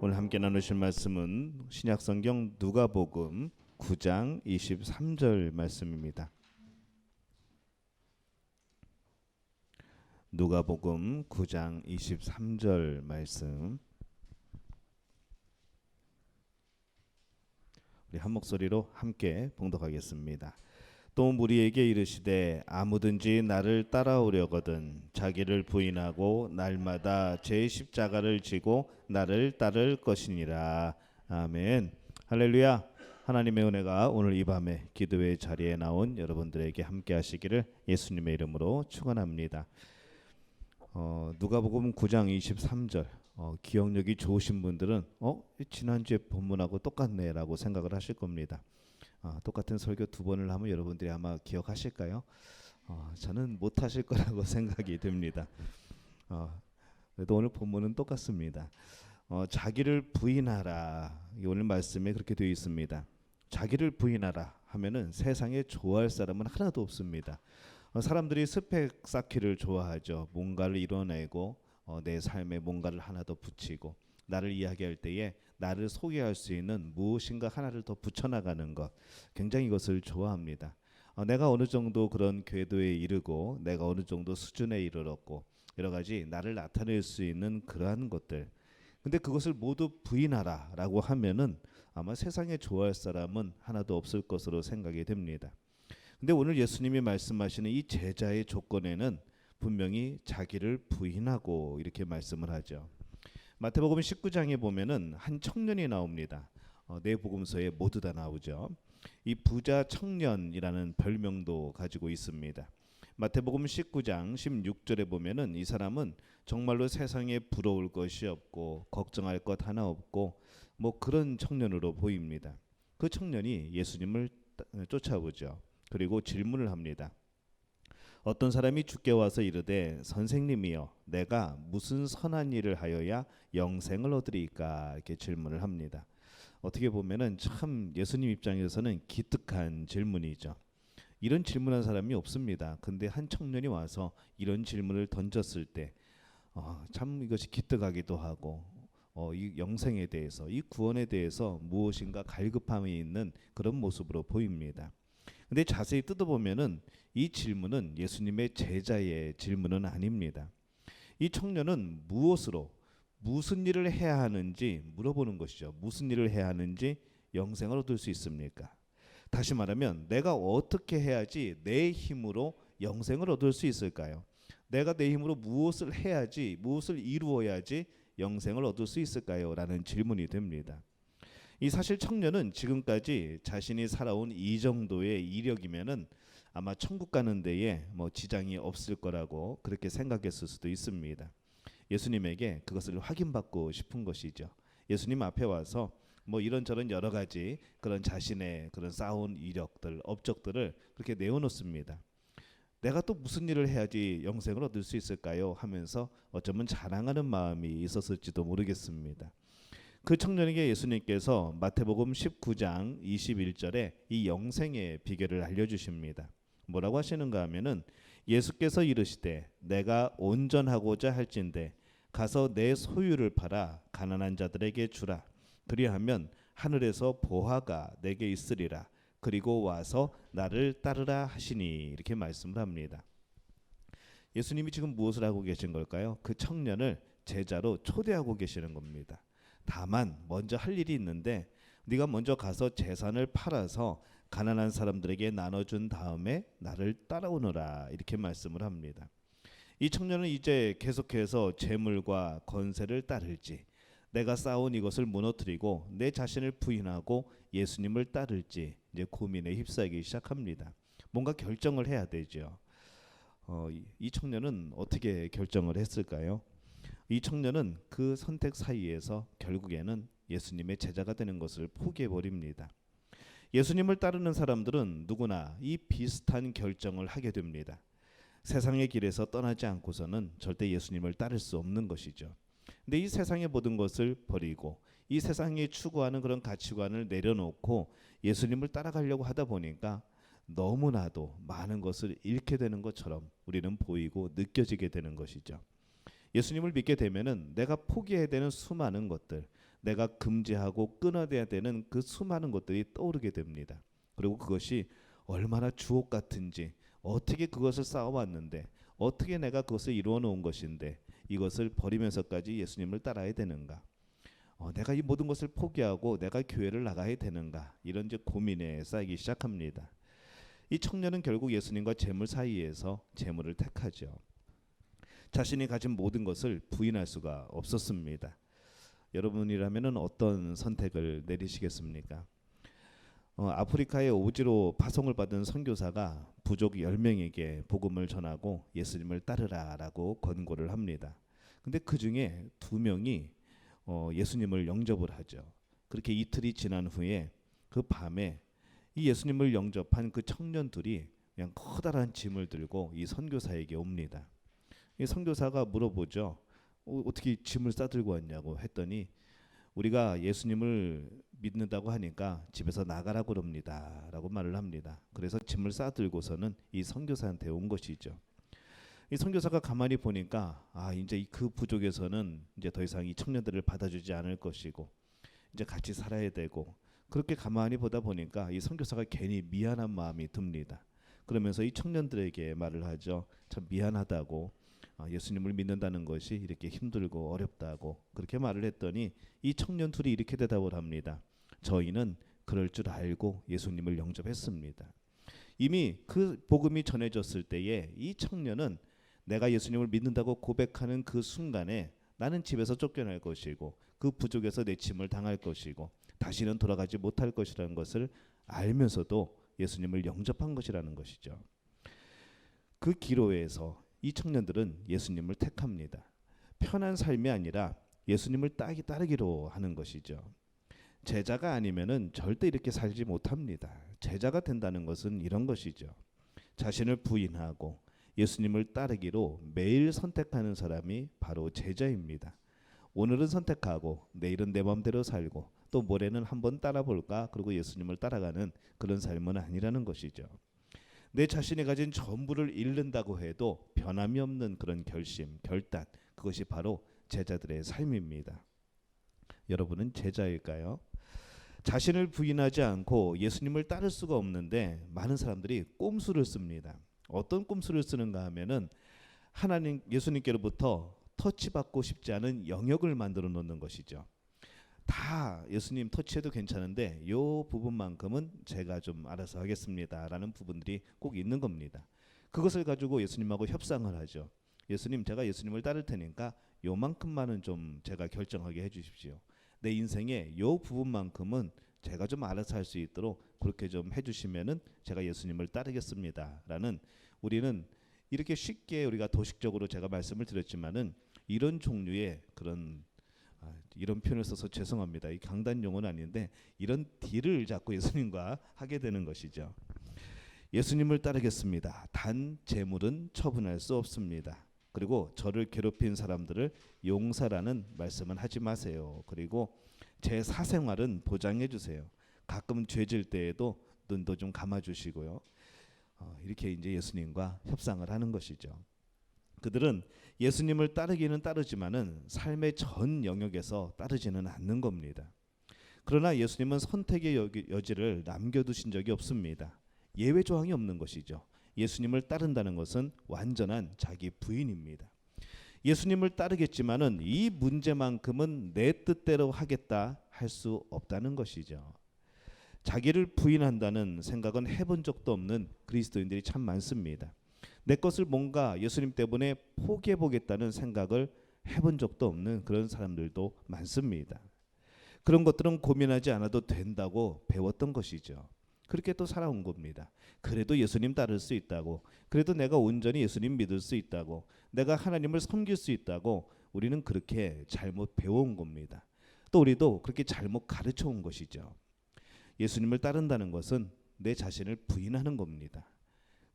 오늘 함께 나누실 말씀은 신약성경 누가복음 9장 23절 말씀입니다. 누가복음 9장 23절 말씀, 우리 한 목소리로 함께 봉독하겠습니다. 또 무리에게 이르시되 아무든지 나를 따라오려거든 자기를 부인하고 날마다 제 십자가를 지고 나를 따를 것이니라. 아멘. 할렐루야. 하나님의 은혜가 오늘 이 밤에 기도의 자리에 나온 여러분들에게 함께 하시기를 예수님의 이름으로 축원합니다. 누가복음 9장 23절, 기억력이 좋으신 분들은 지난주에 본문하고 똑같네 라고 생각을 하실 겁니다. 똑같은 설교 두 번을 하면 여러분들이 아마 기억하실까요? 저는 못하실 거라고 생각이 듭니다. 그래도 오늘 본문은 똑같습니다. 자기를 부인하라, 오늘 말씀에 그렇게 되어 있습니다. 자기를 부인하라 하면은 세상에 좋아할 사람은 하나도 없습니다. 사람들이 스펙 쌓기를 좋아하죠. 뭔가를 이뤄내고 내 삶에 뭔가를 하나 더 붙이고, 나를 이야기할 때에 나를 소개할 수 있는 무엇인가 하나를 더 붙여나가는 것, 굉장히 이것을 좋아합니다. 내가 어느 정도 그런 궤도에 이르고 내가 어느 정도 수준에 이르렀고 여러 가지 나를 나타낼 수 있는 그러한 것들, 근데 그것을 모두 부인하라 라고 하면은 아마 세상에 좋아할 사람은 하나도 없을 것으로 생각이 됩니다. 근데 오늘 예수님이 말씀하시는 이 제자의 조건에는 분명히 자기를 부인하고 이렇게 말씀을 하죠. 마태복음 19장에 보면은 한 청년이 나옵니다. 네 복음서에 모두 다 나오죠. 이 부자 청년이라는 별명도 가지고 있습니다. 마태복음 19장 16절에 보면은 이 사람은 정말로 세상에 부러울 것이 없고 걱정할 것 하나 없고 뭐 그런 청년으로 보입니다. 그 청년이 예수님을 쫓아오죠. 그리고 질문을 합니다. 어떤 사람이 주께 와서 이르되 선생님이여 내가 무슨 선한 일을 하여야 영생을 얻으리까, 이렇게 질문을 합니다. 어떻게 보면은 참 예수님 입장에서는 기특한 질문이죠. 이런 질문한 사람이 없습니다. 근데 한 청년이 와서 이런 질문을 던졌을 때 참 이것이 기특하기도 하고 이 영생에 대해서, 이 구원에 대해서 무엇인가 갈급함이 있는 그런 모습으로 보입니다. 근데 자세히 뜯어보면은 이 질문은 예수님의 제자의 질문은 아닙니다. 이 청년은 무슨 일을 해야 하는지 물어보는 것이죠. 무슨 일을 해야 하는지 영생을 얻을 수 있습니까? 다시 말하면 내가 어떻게 해야지 내 힘으로 영생을 얻을 수 있을까요? 내가 내 힘으로 무엇을 해야지, 무엇을 이루어야지 영생을 얻을 수 있을까요? 라는 질문이 됩니다. 이 사실 청년은 지금까지 자신이 살아온 이 정도의 이력이면은 아마 천국 가는 데에 뭐 지장이 없을 거라고 그렇게 생각했을 수도 있습니다. 예수님에게 그것을 확인받고 싶은 것이죠. 예수님 앞에 와서 뭐 이런저런 여러 가지 그런 자신의 그런 쌓아온 이력들, 업적들을 그렇게 내어놓습니다. 내가 또 무슨 일을 해야지 영생을 얻을 수 있을까요? 하면서 어쩌면 자랑하는 마음이 있었을지도 모르겠습니다. 그 청년에게 예수님께서 마태복음 19장 21절에 이 영생의 비결을 알려주십니다. 뭐라고 하시는가 하면은 예수께서 이르시되 내가 온전하고자 할진대 가서 내 소유를 팔아 가난한 자들에게 주라. 그리하면 하늘에서 보화가 내게 있으리라. 그리고 와서 나를 따르라 하시니, 이렇게 말씀을 합니다. 예수님이 지금 무엇을 하고 계신 걸까요? 그 청년을 제자로 초대하고 계시는 겁니다. 다만 먼저 할 일이 있는데 네가 먼저 가서 재산을 팔아서 가난한 사람들에게 나눠준 다음에 나를 따라오너라, 이렇게 말씀을 합니다. 이 청년은 이제 계속해서 재물과 권세를 따를지, 내가 쌓아온 이것을 무너뜨리고 내 자신을 부인하고 예수님을 따를지 이제 고민에 휩싸이기 시작합니다. 뭔가 결정을 해야 되죠. 이 청년은 어떻게 결정을 했을까요? 이 청년은 그 선택 사이에서 결국에는 예수님의 제자가 되는 것을 포기해 버립니다. 예수님을 따르는 사람들은 누구나 이 비슷한 결정을 하게 됩니다. 세상의 길에서 떠나지 않고서는 절대 예수님을 따를 수 없는 것이죠. 근데 이 세상의 모든 것을 버리고 이 세상이 추구하는 그런 가치관을 내려놓고 예수님을 따라가려고 하다 보니까 너무나도 많은 것을 잃게 되는 것처럼 우리는 보이고 느껴지게 되는 것이죠. 예수님을 믿게 되면은 내가 포기해야 되는 수많은 것들, 내가 금지하고 끊어내야 되는 그 수많은 것들이 떠오르게 됩니다. 그리고 그것이 얼마나 주옥 같은지, 어떻게 그것을 쌓아왔는데, 어떻게 내가 그것을 이루어 놓은 것인데 이것을 버리면서까지 예수님을 따라야 되는가? 내가 이 모든 것을 포기하고 내가 교회를 나가야 되는가? 이런 이제 고민에 쌓이기 시작합니다. 이 청년은 결국 예수님과 재물 사이에서 재물을 택하죠. 자신이 가진 모든 것을 부인할 수가 없었습니다. 여러분이라면 어떤 선택을 내리시겠습니까? 아프리카의 오지로 파송을 받은 선교사가 부족 10명에게 복음을 전하고 예수님을 따르라라고 권고를 합니다. 근데 그 중에 2명이 예수님을 영접을 하죠. 그렇게 이틀이 지난 후에 그 밤에 이 예수님을 영접한 그 청년 둘이 그냥 커다란 짐을 들고 이 선교사에게 옵니다. 이 선교사가 물어보죠. 어떻게 짐을 싸들고 왔냐고 했더니 우리가 예수님을 믿는다고 하니까 집에서 나가라고 그럽니다 라고 말을 합니다. 그래서 짐을 싸들고서는 이 선교사한테 온 것이죠. 이 선교사가 가만히 보니까 이제 그 부족에서는 이제 더 이상 이 청년들을 받아주지 않을 것이고 이제 같이 살아야 되고, 그렇게 가만히 보다 보니까 이 선교사가 괜히 미안한 마음이 듭니다. 그러면서 이 청년들에게 말을 하죠. 참 미안하다고, 예수님을 믿는다는 것이 이렇게 힘들고 어렵다고 그렇게 말을 했더니 이 청년 둘이 이렇게 대답을 합니다. 저희는 그럴 줄 알고 예수님을 영접했습니다. 이미 그 복음이 전해졌을 때에 이 청년은 내가 예수님을 믿는다고 고백하는 그 순간에 나는 집에서 쫓겨날 것이고 그 부족에서 내 짐을 당할 것이고 다시는 돌아가지 못할 것이라는 것을 알면서도 예수님을 영접한 것이라는 것이죠. 그 기로에서 이 청년들은 예수님을 택합니다. 편한 삶이 아니라 예수님을 따르기로 하는 것이죠. 제자가 아니면은 절대 이렇게 살지 못합니다. 제자가 된다는 것은 이런 것이죠. 자신을 부인하고 예수님을 따르기로 매일 선택하는 사람이 바로 제자입니다. 오늘은 선택하고 내일은 내 마음대로 살고 또 모레는 한번 따라볼까 그리고 예수님을 따라가는 그런 삶은 아니라는 것이죠. 내 자신이 가진 전부를 잃는다고 해도 변함이 없는 그런 결심, 결단, 그것이 바로 제자들의 삶입니다. 여러분은 제자일까요? 자신을 부인하지 않고 예수님을 따를 수가 없는데 많은 사람들이 꼼수를 씁니다. 어떤 꼼수를 쓰는가 하면은 예수님께로부터 터치받고 싶지 않은 영역을 만들어 놓는 것이죠. 다 예수님 터치해도 괜찮은데 요 부분만큼은 제가 좀 알아서 하겠습니다라는 부분들이 꼭 있는 겁니다. 그것을 가지고 예수님하고 협상을 하죠. 예수님, 제가 예수님을 따를 테니까 요만큼만은 좀 제가 결정하게 해주십시오. 내 인생의 요 부분만큼은 제가 좀 알아서 할 수 있도록 그렇게 좀 해주시면은 제가 예수님을 따르겠습니다라는, 우리는 이렇게 쉽게 우리가 도식적으로 제가 말씀을 드렸지만은 이런 종류의 그런 이런 표현을 써서 죄송합니다. 이 강단 용어는 아닌데 이런 딜을 자꾸 예수님과 하게 되는 것이죠. 예수님을 따르겠습니다. 단 재물은 처분할 수 없습니다. 그리고 저를 괴롭힌 사람들을 용서라는 말씀은 하지 마세요. 그리고 제 사생활은 보장해 주세요. 가끔 죄질 때에도 눈도 좀 감아 주시고요. 이렇게 이제 예수님과 협상을 하는 것이죠. 그들은 예수님을 따르기는 따르지만은 삶의 전 영역에서 따르지는 않는 겁니다. 그러나 예수님은 선택의 여지를 남겨두신 적이 없습니다. 예외 조항이 없는 것이죠. 예수님을 따른다는 것은 완전한 자기 부인입니다. 예수님을 따르겠지만은 이 문제만큼은 내 뜻대로 하겠다 할 수 없다는 것이죠. 자기를 부인한다는 생각은 해본 적도 없는 그리스도인들이 참 많습니다. 내 것을 뭔가 예수님 때문에 포기해 보겠다는 생각을 해본 적도 없는 그런 사람들도 많습니다. 그런 것들은 고민하지 않아도 된다고 배웠던 것이죠. 그렇게 또 살아온 겁니다. 그래도 예수님 따를 수 있다고, 그래도 내가 온전히 예수님 믿을 수 있다고, 내가 하나님을 섬길 수 있다고 우리는 그렇게 잘못 배워온 겁니다. 또 우리도 그렇게 잘못 가르쳐 온 것이죠. 예수님을 따른다는 것은 내 자신을 부인하는 겁니다.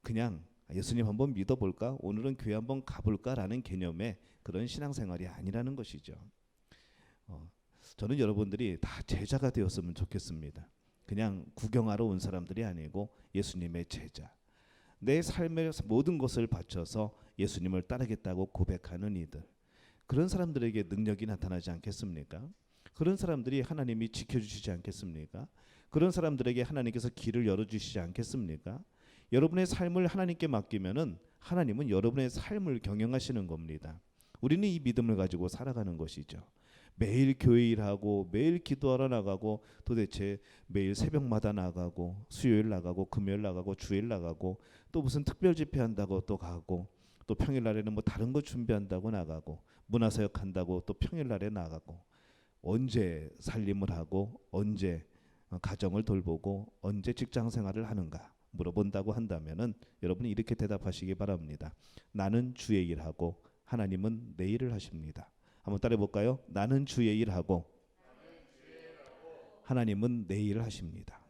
그냥 예수님 한번 믿어볼까? 오늘은 교회 한번 가볼까라는 개념의 그런 신앙생활이 아니라는 것이죠. 저는 여러분들이 다 제자가 되었으면 좋겠습니다. 그냥 구경하러 온 사람들이 아니고 예수님의 제자. 내 삶의 모든 것을 바쳐서 예수님을 따르겠다고 고백하는 이들. 그런 사람들에게 능력이 나타나지 않겠습니까? 그런 사람들이 하나님이 지켜주시지 않겠습니까? 그런 사람들에게 하나님께서 길을 열어주시지 않겠습니까? 여러분의 삶을 하나님께 맡기면은 하나님은 여러분의 삶을 경영하시는 겁니다. 우리는 이 믿음을 가지고 살아가는 것이죠. 매일 교회 일하고 매일 기도하러 나가고 도대체 매일 새벽마다 나가고 수요일 나가고 금요일 나가고 주일 나가고 또 무슨 특별 집회 한다고 또 가고 또 평일날에는 뭐 다른 거 준비한다고 나가고 문화사역 한다고 또 평일날에 나가고 언제 살림을 하고 언제 가정을 돌보고 언제 직장 생활을 하는가 물어본다고 한다면은 여러분이 이렇게 대답하시기 바랍니다. 나는 주의 일하고 하나님은 내 일을 하십니다. 한번 따라해 볼까요? 나는 주의 일하고 하나님은 내 일을 하십니다.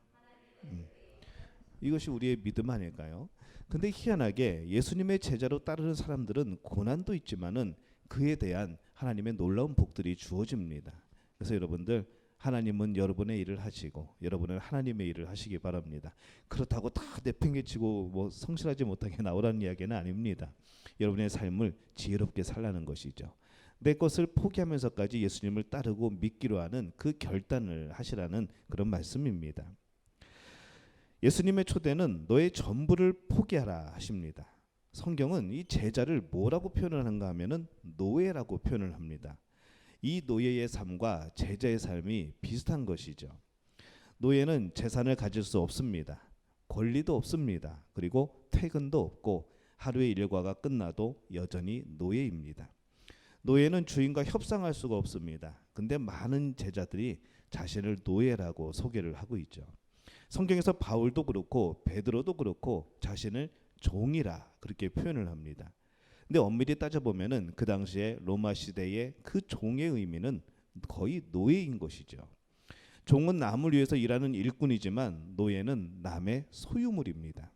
이것이 우리의 믿음 아닐까요? 근데 희한하게 예수님의 제자로 따르는 사람들은 고난도 있지만은 그에 대한 하나님의 놀라운 복들이 주어집니다. 그래서 여러분들 하나님은 여러분의 일을 하시고 여러분은 하나님의 일을 하시기 바랍니다. 그렇다고 다 내팽개치고 뭐 성실하지 못하게 나오라는 이야기는 아닙니다. 여러분의 삶을 지혜롭게 살라는 것이죠. 내 것을 포기하면서까지 예수님을 따르고 믿기로 하는 그 결단을 하시라는 그런 말씀입니다. 예수님의 초대는 너의 전부를 포기하라 하십니다. 성경은 이 제자를 뭐라고 표현을 하는가 하면은 노예라고 표현을 합니다. 이 노예의 삶과 제자의 삶이 비슷한 것이죠. 노예는 재산을 가질 수 없습니다. 권리도 없습니다. 그리고 퇴근도 없고 하루의 일과가 끝나도 여전히 노예입니다. 노예는 주인과 협상할 수가 없습니다. 근데 많은 제자들이 자신을 노예라고 소개를 하고 있죠. 성경에서 바울도 그렇고 베드로도 그렇고 자신을 종이라 그렇게 표현을 합니다. 근데 엄밀히 따져보면은 그 당시에 로마 시대의 그 종의 의미는 거의 노예인 것이죠. 종은 남을 위해서 일하는 일꾼이지만 노예는 남의 소유물입니다.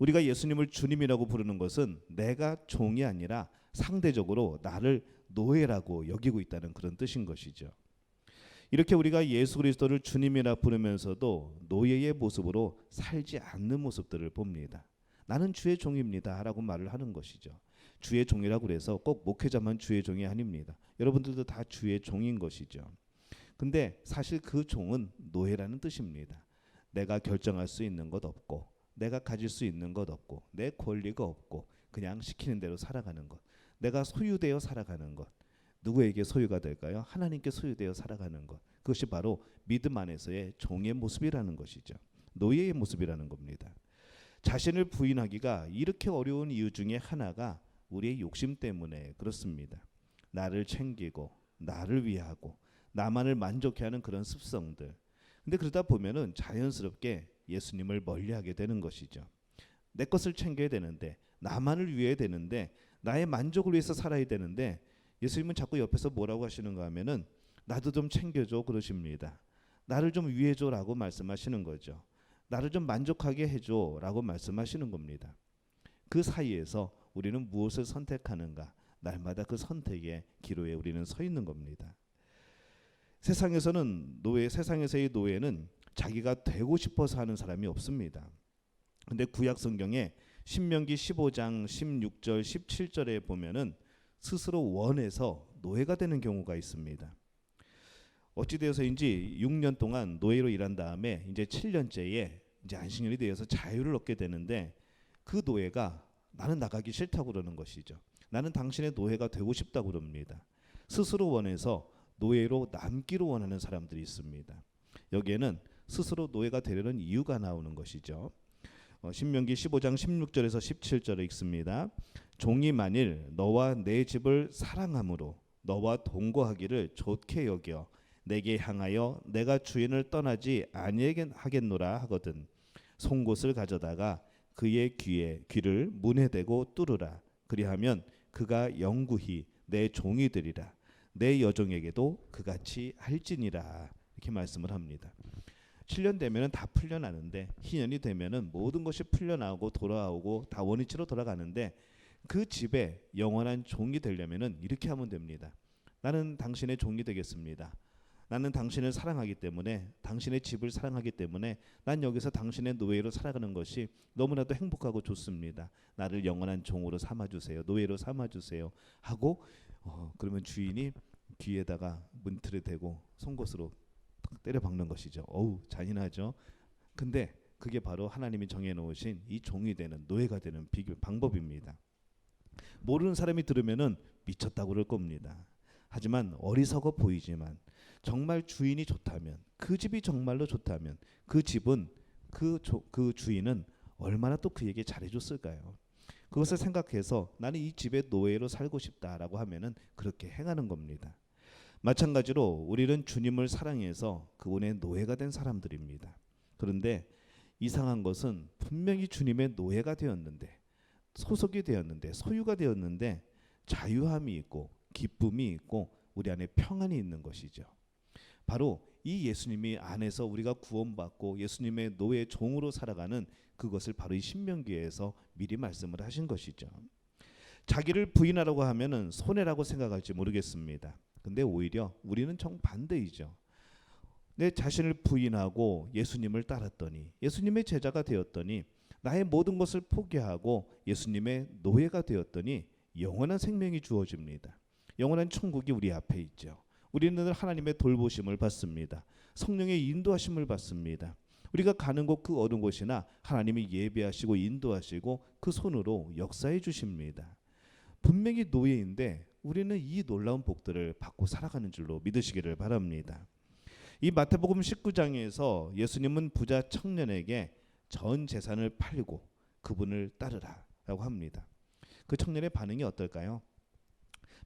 우리가 예수님을 주님이라고 부르는 것은 내가 종이 아니라 상대적으로 나를 노예라고 여기고 있다는 그런 뜻인 것이죠. 이렇게 우리가 예수 그리스도를 주님이라 부르면서도 노예의 모습으로 살지 않는 모습들을 봅니다. 나는 주의 종입니다 라고 말을 하는 것이죠. 주의 종이라고 해서 꼭 목회자만 주의 종이 아닙니다. 여러분들도 다 주의 종인 것이죠. 근데 사실 그 종은 노예라는 뜻입니다. 내가 결정할 수 있는 것 없고 내가 가질 수 있는 것 없고 내 권리가 없고 그냥 시키는 대로 살아가는 것. 내가 소유되어 살아가는 것. 누구에게 소유가 될까요? 하나님께 소유되어 살아가는 것. 그것이 바로 믿음 안에서의 종의 모습이라는 것이죠. 노예의 모습이라는 겁니다. 자신을 부인하기가 이렇게 어려운 이유 중에 하나가 우리의 욕심 때문에 그렇습니다. 나를 챙기고 나를 위하고 나만을 만족해 하는 그런 습성들. 근데 그러다 보면은 자연스럽게 예수님을 멀리하게 되는 것이죠. 내 것을 챙겨야 되는데 나만을 위해야 되는데 나의 만족을 위해서 살아야 되는데 예수님은 자꾸 옆에서 뭐라고 하시는가 하면은 나도 좀 챙겨줘 그러십니다. 나를 좀 위해줘라고 말씀하시는 거죠. 나를 좀 만족하게 해줘라고 말씀하시는 겁니다. 그 사이에서 우리는 무엇을 선택하는가? 날마다 그 선택의 기로에 우리는 서 있는 겁니다. 세상에서의 노예는 자기가 되고 싶어서 하는 사람이 없습니다. 근데 구약 성경에 신명기 15장 16절 17절에 보면은 스스로 원해서 노예가 되는 경우가 있습니다. 어찌 되어서인지 6년 동안 노예로 일한 다음에 이제 7년째에 이제 안식년이 되어서 자유를 얻게 되는데 그 노예가 나는 나가기 싫다고 그러는 것이죠. 나는 당신의 노예가 되고 싶다고 그럽니다. 스스로 원해서 노예로 남기로 원하는 사람들이 있습니다. 여기에는 스스로 노예가 되려는 이유가 나오는 것이죠. 신명기 15장 16절에서 17절에 읽습니다. 종이 만일 너와 내 집을 사랑함으로 너와 동거하기를 좋게 여겨 내게 향하여 내가 주인을 떠나지 아니하겠노라 하거든 송곳을 가져다가 그의 귀를 문에 대고 뚫으라. 그리하면 그가 영구히 내 종이 되리라. 내 여종에게도 그같이 할지니라. 이렇게 말씀을 합니다. 7년 되면은 다 풀려나는데 희년이 되면은 모든 것이 풀려나오고 돌아오고 다 원위치로 돌아가는데 그 집에 영원한 종이 되려면은 이렇게 하면 됩니다. 나는 당신의 종이 되겠습니다. 나는 당신을 사랑하기 때문에 당신의 집을 사랑하기 때문에 난 여기서 당신의 노예로 살아가는 것이 너무나도 행복하고 좋습니다. 나를 영원한 종으로 삼아주세요. 노예로 삼아주세요. 하고 그러면 주인이 귀에다가 문틀을 대고 송곳으로 탁 때려 박는 것이죠. 어우, 잔인하죠. 근데 그게 바로 하나님이 정해놓으신 이 종이 되는, 노예가 되는 방법입니다. 모르는 사람이 들으면은 미쳤다고 그럴 겁니다. 하지만 어리석어 보이지만 정말 주인이 좋다면, 그 집이 정말로 좋다면, 그 집은 그 주인은 얼마나 또 그에게 잘해줬을까요? 그것을 생각해서 나는 이 집의 노예로 살고 싶다라고 하면은 그렇게 행하는 겁니다. 마찬가지로 우리는 주님을 사랑해서 그분의 노예가 된 사람들입니다. 그런데 이상한 것은 분명히 주님의 노예가 되었는데, 소속이 되었는데, 소유가 되었는데 자유함이 있고 기쁨이 있고 우리 안에 평안이 있는 것이죠. 바로 이 예수님이 안에서 우리가 구원받고 예수님의 노예 종으로 살아가는 그것을 바로 이 신명기에서 미리 말씀을 하신 것이죠. 자기를 부인하라고 하면은 손해라고 생각할지 모르겠습니다. 근데 오히려 우리는 정반대이죠. 내 자신을 부인하고 예수님을 따랐더니, 예수님의 제자가 되었더니, 나의 모든 것을 포기하고 예수님의 노예가 되었더니 영원한 생명이 주어집니다. 영원한 천국이 우리 앞에 있죠. 우리는 하나님의 돌보심을 받습니다. 성령의 인도하심을 받습니다. 우리가 가는 곳 그 어느 곳이나 하나님이 예배하시고 인도하시고 그 손으로 역사해 주십니다. 분명히 노예인데 우리는 이 놀라운 복들을 받고 살아가는 줄로 믿으시기를 바랍니다. 이 마태복음 19장에서 예수님은 부자 청년에게 전 재산을 팔고 그분을 따르라라고 합니다. 그 청년의 반응이 어떨까요?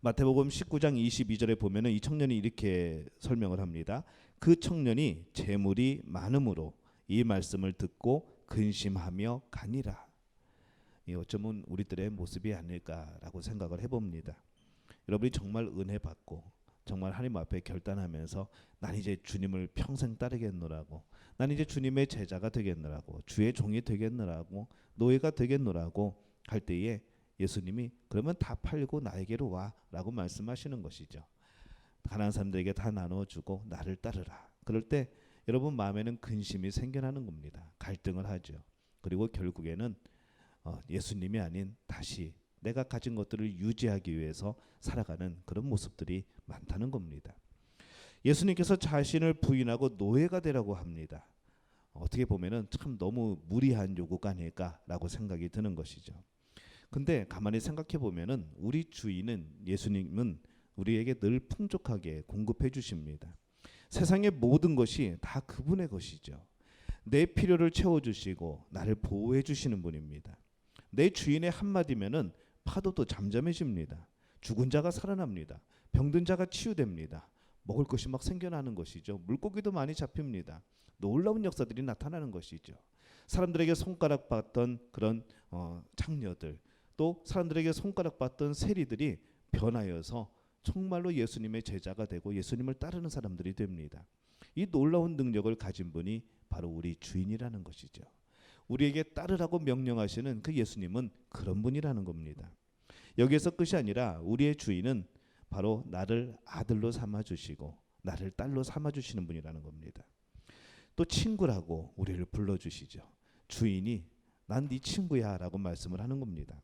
마태복음 19장 22절에 보면은 이 청년이 이렇게 설명을 합니다. 그 청년이 재물이 많음으로 이 말씀을 듣고 근심하며 가니라. 이 어쩌면 우리들의 모습이 아닐까라고 생각을 해봅니다. 여러분이 정말 은혜 받고 정말 하나님 앞에 결단하면서 난 이제 주님을 평생 따르겠노라고, 난 이제 주님의 제자가 되겠노라고, 주의 종이 되겠노라고, 노예가 되겠노라고 할 때에 예수님이 그러면 다 팔고 나에게로 와라고 말씀하시는 것이죠. 가난한 사람들에게 다 나눠주고 나를 따르라. 그럴 때 여러분 마음에는 근심이 생겨나는 겁니다. 갈등을 하죠. 그리고 결국에는 예수님이 아닌 다시 내가 가진 것들을 유지하기 위해서 살아가는 그런 모습들이 많다는 겁니다. 예수님께서 자신을 부인하고 노예가 되라고 합니다. 어떻게 보면은 참 너무 무리한 요구가 아닐까라고 생각이 드는 것이죠. 근데 가만히 생각해 보면은 우리 주인은, 예수님은 우리에게 늘 풍족하게 공급해 주십니다. 세상의 모든 것이 다 그분의 것이죠. 내 필요를 채워주시고 나를 보호해 주시는 분입니다. 내 주인의 한마디면은 파도도 잠잠해집니다. 죽은 자가 살아납니다. 병든 자가 치유됩니다. 먹을 것이 막 생겨나는 것이죠. 물고기도 많이 잡힙니다. 놀라운 역사들이 나타나는 것이죠. 사람들에게 손가락 봤던 그런 창녀들, 또 사람들에게 손가락 봤던 세리들이 변하여서 정말로 예수님의 제자가 되고 예수님을 따르는 사람들이 됩니다. 이 놀라운 능력을 가진 분이 바로 우리 주인이라는 것이죠. 우리에게 따르라고 명령하시는 그 예수님은 그런 분이라는 겁니다. 여기에서 끝이 아니라 우리의 주인은 바로 나를 아들로 삼아주시고 나를 딸로 삼아주시는 분이라는 겁니다. 또 친구라고 우리를 불러주시죠. 주인이 난 네 친구야 라고 말씀을 하는 겁니다.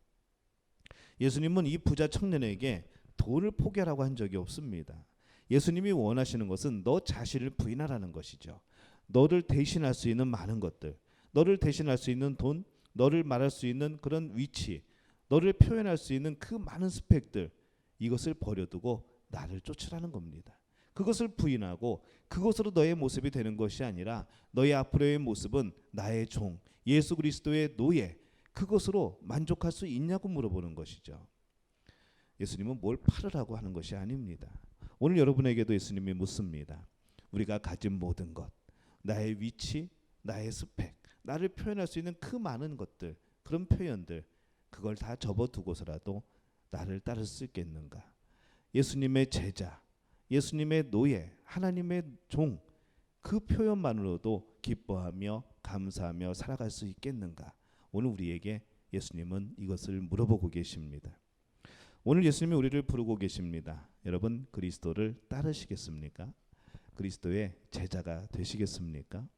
예수님은 이 부자 청년에게 돈을 포기하라고 한 적이 없습니다. 예수님이 원하시는 것은 너 자신을 부인하라는 것이죠. 너를 대신할 수 있는 많은 것들, 너를 대신할 수 있는 돈, 너를 말할 수 있는 그런 위치, 너를 표현할 수 있는 그 많은 스펙들, 이것을 버려두고 나를 쫓으라는 겁니다. 그것을 부인하고 그것으로 너의 모습이 되는 것이 아니라 너의 앞으로의 모습은 나의 종, 예수 그리스도의 노예, 그것으로 만족할 수 있냐고 물어보는 것이죠. 예수님은 뭘 팔으라고 하는 것이 아닙니다. 오늘 여러분에게도 예수님이 묻습니다. 우리가 가진 모든 것, 나의 위치, 나의 스펙, 나를 표현할 수 있는 그 많은 것들, 그런 표현들, 그걸 다 접어두고서라도 나를 따를 수 있겠는가? 예수님의 제자, 예수님의 노예, 하나님의 종, 그 표현만으로도 기뻐하며 감사하며 살아갈 수 있겠는가? 오늘 우리에게 예수님은 이것을 물어보고 계십니다. 오늘 예수님이 우리를 부르고 계십니다. 여러분, 그리스도를 따르시겠습니까? 그리스도의 제자가 되시겠습니까?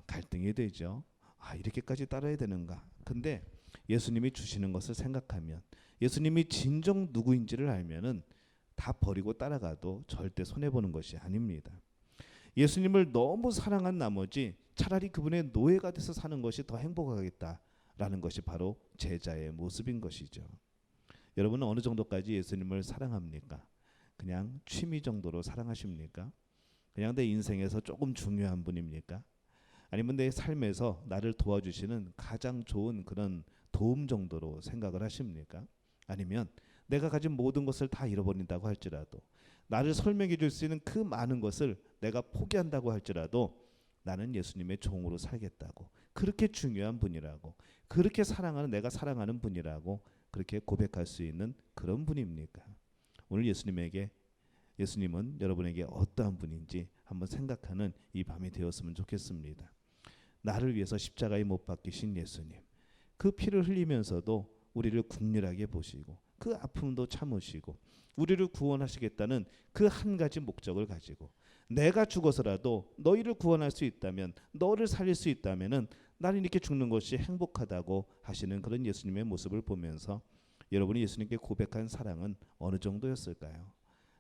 갈등이 되죠. 이렇게까지 따라야 되는가? 근데 예수님이 주시는 것을 생각하면, 예수님이 진정 누구인지를 알면은 다 버리고 따라가도 절대 손해 보는 것이 아닙니다. 예수님을 너무 사랑한 나머지 차라리 그분의 노예가 돼서 사는 것이 더 행복하겠다라는 것이 바로 제자의 모습인 것이죠. 여러분은 어느 정도까지 예수님을 사랑합니까? 그냥 취미 정도로 사랑하십니까? 그냥 내 인생에서 조금 중요한 분입니까? 아니면 내 삶에서 나를 도와주시는 가장 좋은 그런 도움 정도로 생각을 하십니까? 아니면 내가 가진 모든 것을 다 잃어버린다고 할지라도, 나를 설명해 줄 수 있는 그 많은 것을 내가 포기한다고 할지라도 나는 예수님의 종으로 살겠다고, 그렇게 중요한 분이라고, 그렇게 사랑하는, 내가 사랑하는 분이라고 그렇게 고백할 수 있는 그런 분입니까? 오늘 예수님은 여러분에게 어떠한 분인지 한번 생각하는 이 밤이 되었으면 좋겠습니다. 나를 위해서 십자가에 못 박히신 예수님, 그 피를 흘리면서도 우리를 국률하게 보시고 그 아픔도 참으시고 우리를 구원하시겠다는 그 한 가지 목적을 가지고, 내가 죽어서라도 너희를 구원할 수 있다면, 너를 살릴 수 있다면은 나는 이렇게 죽는 것이 행복하다고 하시는 그런 예수님의 모습을 보면서 여러분이 예수님께 고백한 사랑은 어느 정도였을까요?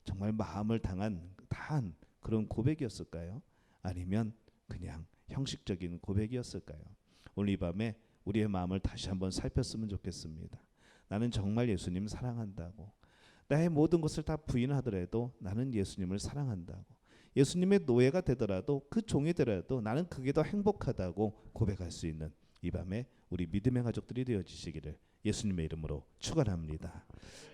정말 마음을 다한 그런 고백이었을까요? 아니면 그냥 형식적인 고백이었을까요? 오늘 이 밤에 우리의 마음을 다시 한번 살폈으면 좋겠습니다. 나는 정말 예수님 사랑한다고, 나의 모든 것을 다 부인하더라도 나는 예수님을 사랑한다고, 예수님의 노예가 되더라도, 그 종이 되더라도 나는 그게 더 행복하다고 고백할 수 있는 이 밤에 우리 믿음의 가족들이 되어지시기를 예수님의 이름으로 축원합니다.